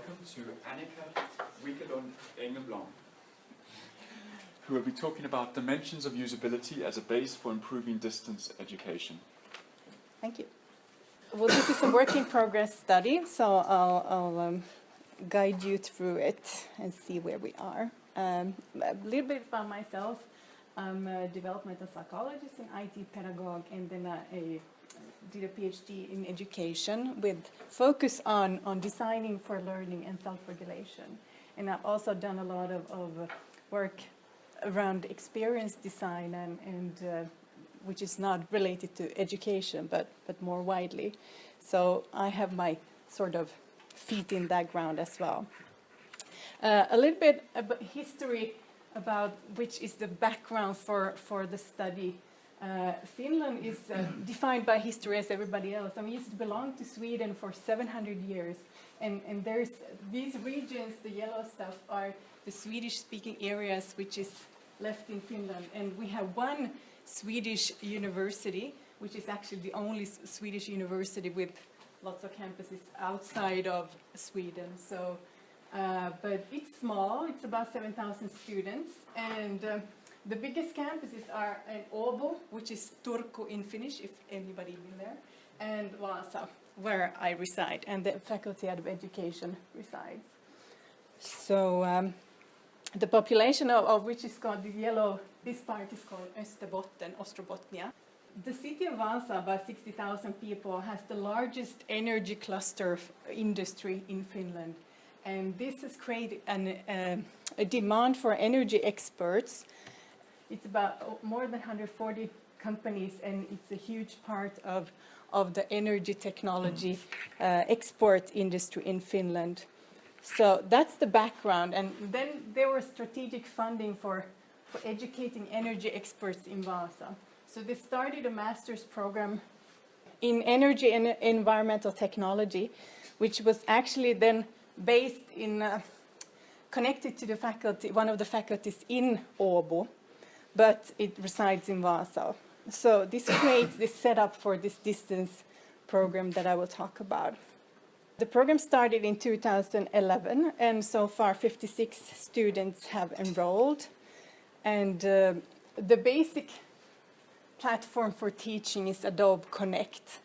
welcome to Annika Wiklund-Engblom, who will be talking about dimensions of usability as a base for improving distance education. Thank you. Well, this is a work in progress study, so I'll guide you through it and see where we are. A little bit about myself. I'm a developmental psychologist and IT pedagogue, and then I did a PhD in education with focus on designing for learning and self-regulation. And I've also done a lot of work around experience design and which is not related to education, but more widely. So I have my sort of feet in that ground as well. A little bit about history about which is the background for the study. Finland is defined by history as everybody else. I mean, it used to belong to Sweden for 700 years. And there's these regions, the yellow stuff, are the Swedish-speaking areas, which is left in Finland. And we have one Swedish university, which is actually the only Swedish university with lots of campuses outside of Sweden. So, but it's small, it's about 7,000 students. And the biggest campuses are in Åbo, which is Turku in Finnish, if anybody been there, and Vaasa, where I reside, and the Faculty of Education resides. So the population of which is called the yellow, this part is called Österbotten, Ostrobotnia. The city of Vaasa, about 60,000 people, has the largest energy cluster industry in Finland. And this has created a demand for energy experts. It's about more than 140 companies, and it's a huge part of the energy technology export industry in Finland. So that's the background. And then there was strategic funding for educating energy experts in Vaasa. So they started a master's program in energy and environmental technology, which was actually then based in, connected to the faculty, one of the faculties in Åbo, but it resides in Vaasa. So this creates this setup for this distance program that I will talk about. The program started in 2011, and so far 56 students have enrolled. And the basic platform for teaching is Adobe Connect.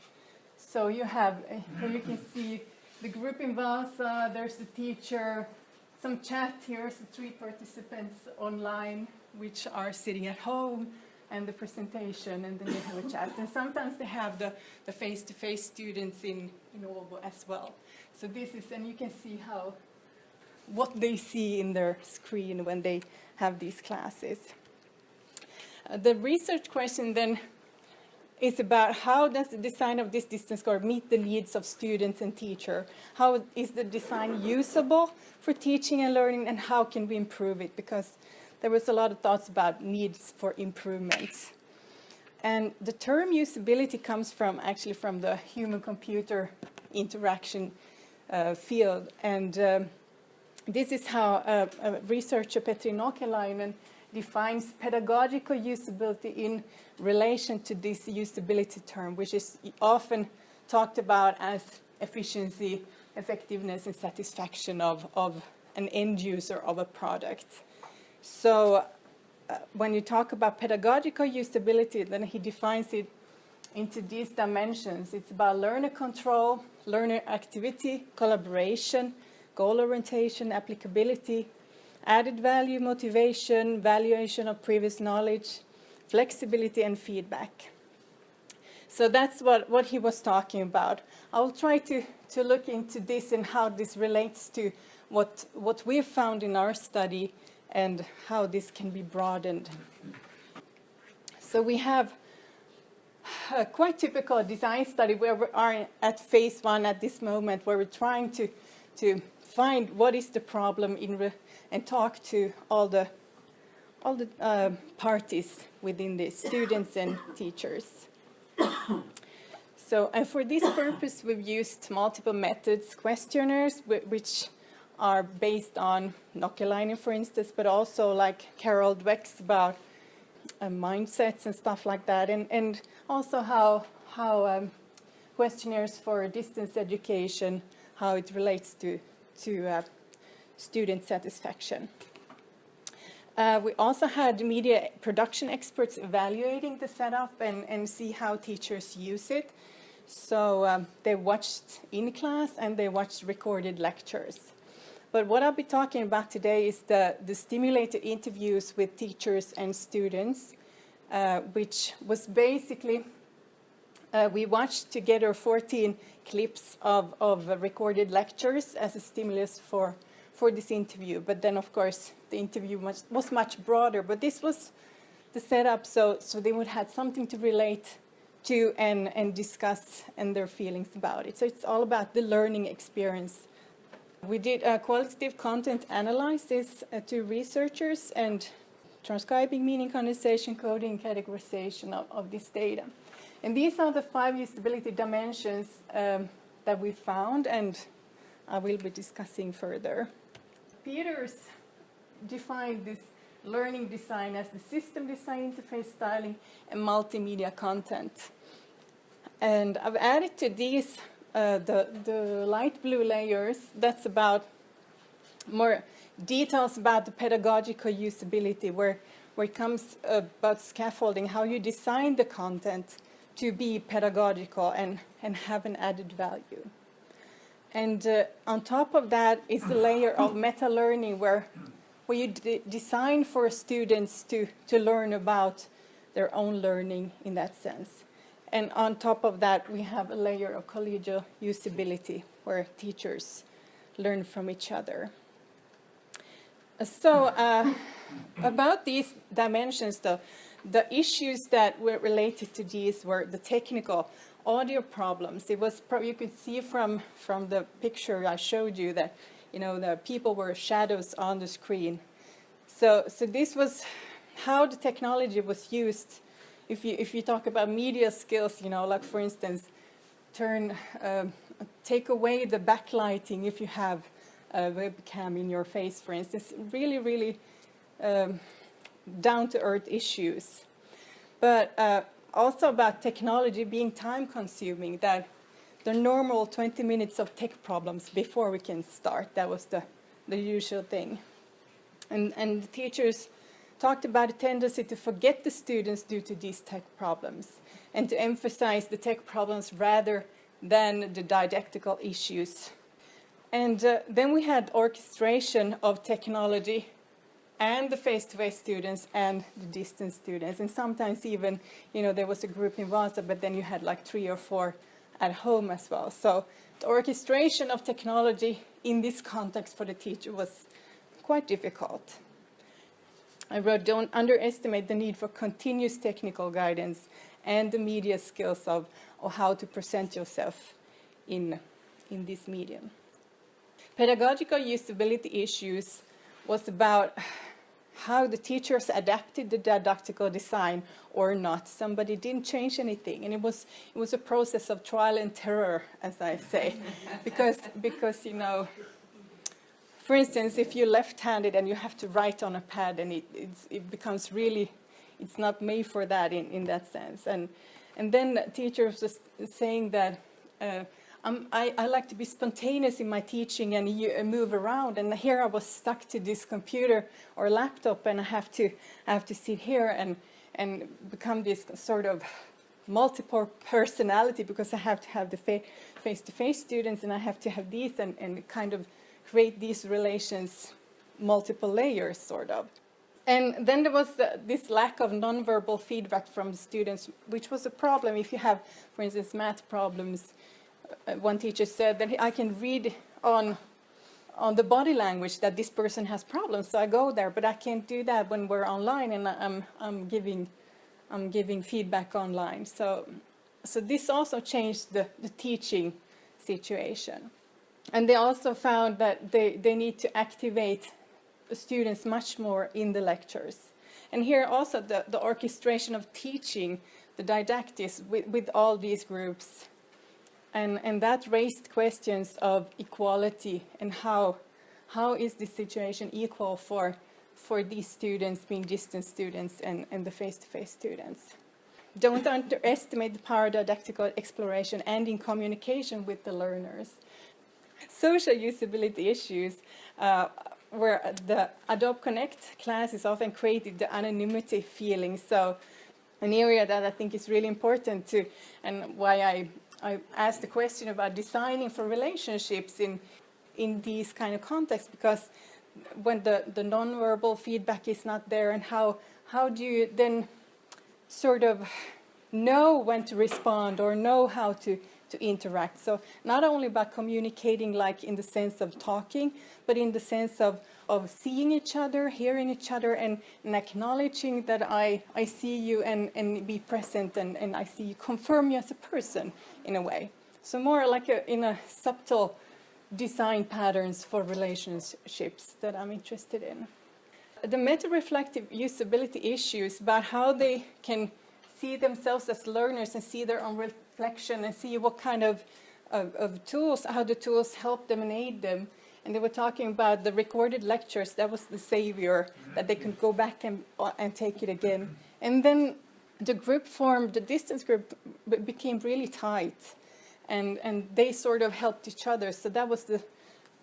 So you have, here you can see the group in Vaasa, there's the teacher, some chat here, so 3 participants online, which are sitting at home, and the presentation, and then they have a chat. And sometimes they have the face-to-face students in Åbo as well. So this is, and you can see what they see in their screen when they have these classes. The research question then is about how does the design of this distance course meet the needs of students and teachers? How is the design usable for teaching and learning, and how can we improve it? Because there was a lot of thoughts about needs for improvements. And the term usability comes actually from the human-computer interaction field. And this is how researcher Petri Nokelainen defines pedagogical usability in relation to this usability term, which is often talked about as efficiency, effectiveness, and satisfaction of an end user of a product. So when you talk about pedagogical usability, then he defines it into these dimensions. It's about learner control, learner activity, collaboration, goal orientation, applicability, added value, motivation, valuation of previous knowledge, flexibility, and feedback. So that's what he was talking about. I'll try to look into this and how this relates to what we've found in our study and how this can be broadened. So we have a quite typical design study where we are at phase 1 at this moment, where we're trying to find what is the problem and talk to all the parties within this, students and teachers. So, and for this purpose, we've used multiple methods, questionnaires, which are based on Nokelainen, for instance, but also like Carol Dweck's about mindsets and stuff like that, and also how questionnaires for distance education, how it relates to student satisfaction. We also had media production experts evaluating the setup and see how teachers use it. So they watched in class and they watched recorded lectures. But what I'll be talking about today is the stimulated interviews with teachers and students, which was basically, we watched together 14 clips of recorded lectures as a stimulus for this interview. But then, of course, the interview was much broader. But this was the setup, so they would have something to relate to and discuss and their feelings about it. So it's all about the learning experience. We did a qualitative content analysis to researchers and transcribing, meaning, condensation, coding, categorization of this data. And these are the 5 usability dimensions that we found, and I will be discussing further. Peters defined this learning design as the system design, interface styling, and multimedia content. And I've added to these the light blue layers. That's about more details about the pedagogical usability, where it comes about scaffolding, how you design the content to be pedagogical and have an added value. And on top of that is a layer of meta-learning where you design for students to learn about their own learning in that sense. And on top of that, we have a layer of collegial usability where teachers learn from each other. So about these dimensions, the issues that were related to these were the technical audio problems. It was you could see from the picture I showed you that the people were shadows on the screen. So this was how the technology was used. If you talk about media skills, like for instance, take away the backlighting if you have a webcam in your face, for instance, really down-to-earth issues. But also about technology being time-consuming, that the normal 20 minutes of tech problems before we can start, that was the usual thing. And the teachers talked about a tendency to forget the students due to these tech problems and to emphasize the tech problems rather than the didactical issues. And then we had orchestration of technology and the face-to-face students and the distance students. And sometimes even, there was a group in Vasa, but then you had like 3 or 4 at home as well. So the orchestration of technology in this context for the teacher was quite difficult. I wrote, don't underestimate the need for continuous technical guidance and the media skills of how to present yourself in this medium. Pedagogical usability issues was about how the teachers adapted the didactical design or not. Somebody didn't change anything, and it was a process of trial and terror, as I say, because for instance, if you're left-handed and you have to write on a pad, and it becomes really, it's not made for that in that sense. And then teachers just saying that I like to be spontaneous in my teaching and move around. And here I was stuck to this computer or laptop, and I have to sit here and become this sort of multiple personality, because I have to have the face-to-face students, and I have to have these and kind of create these relations, multiple layers, sort of. And then there was this lack of nonverbal feedback from the students, which was a problem. If you have, for instance, math problems, one teacher said that I can read on the body language that this person has problems, so I go there, but I can't do that when we're online and I'm giving feedback online. So this also changed the teaching situation. And they also found that they need to activate students much more in the lectures. And here also the orchestration of teaching, the didactics with all these groups. And that raised questions of equality and how is this situation equal for these students being distance students and the face-to-face students. Don't underestimate the power of didactical exploration and in communication with the learners. social usability issues, where the Adobe Connect classes often created the anonymity feeling. So an area that I think is really important to, and why I asked the question about designing for relationships in these kind of contexts, because when the nonverbal feedback is not there, and how do you then sort of know when to respond or know how to interact? So not only about communicating like in the sense of talking, but in the sense of seeing each other, hearing each other, and acknowledging that I see you and be present, and I see you, confirm you as a person in a way. So more like in a subtle design patterns for relationships that I'm interested in. The meta-reflective usability issues about how they can see themselves as learners and see their own reflection and see what kind of tools, how the tools help them and aid them. And they were talking about the recorded lectures. That was the savior, that they could go back and take it again. And then the group formed, the distance group became really tight. And they sort of helped each other. So that was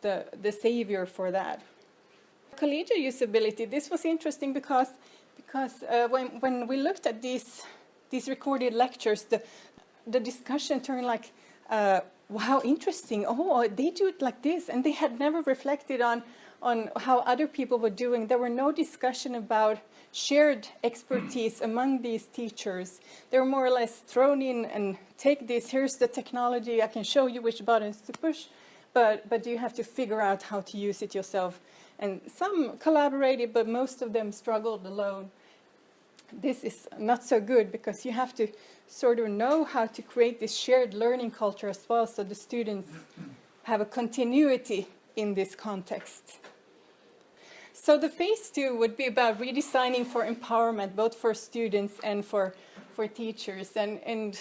the savior for that. Collegiate usability, this was interesting because when we looked at these recorded lectures, the discussion turned like, wow, interesting. Oh, they do it like this. And they had never reflected on how other people were doing. There were no discussion about shared expertise among these teachers. They were more or less thrown in and take this, here's the technology, I can show you which buttons to push, but you have to figure out how to use it yourself. And some collaborated, but most of them struggled alone. This is not so good because you have to sort of know how to create this shared learning culture as well, so the students have a continuity in this context. So the phase 2 would be about redesigning for empowerment, both for students and for teachers. And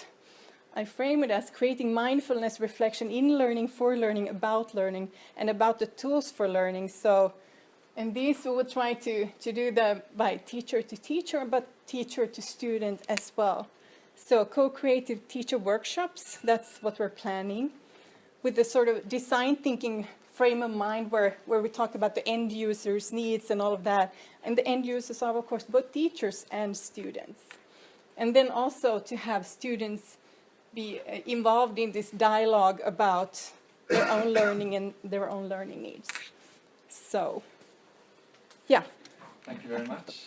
I frame it as creating mindfulness reflection in learning, for learning, about learning, and about the tools for learning. So, and these we will try to do that by teacher to teacher, but teacher to student as well. So co-creative teacher workshops, that's what we're planning, with the sort of design thinking frame of mind where we talk about the end users' needs and all of that. And the end users are, of course, both teachers and students. And then also to have students be involved in this dialogue about their own learning and their own learning needs. So, yeah. Thank you very much.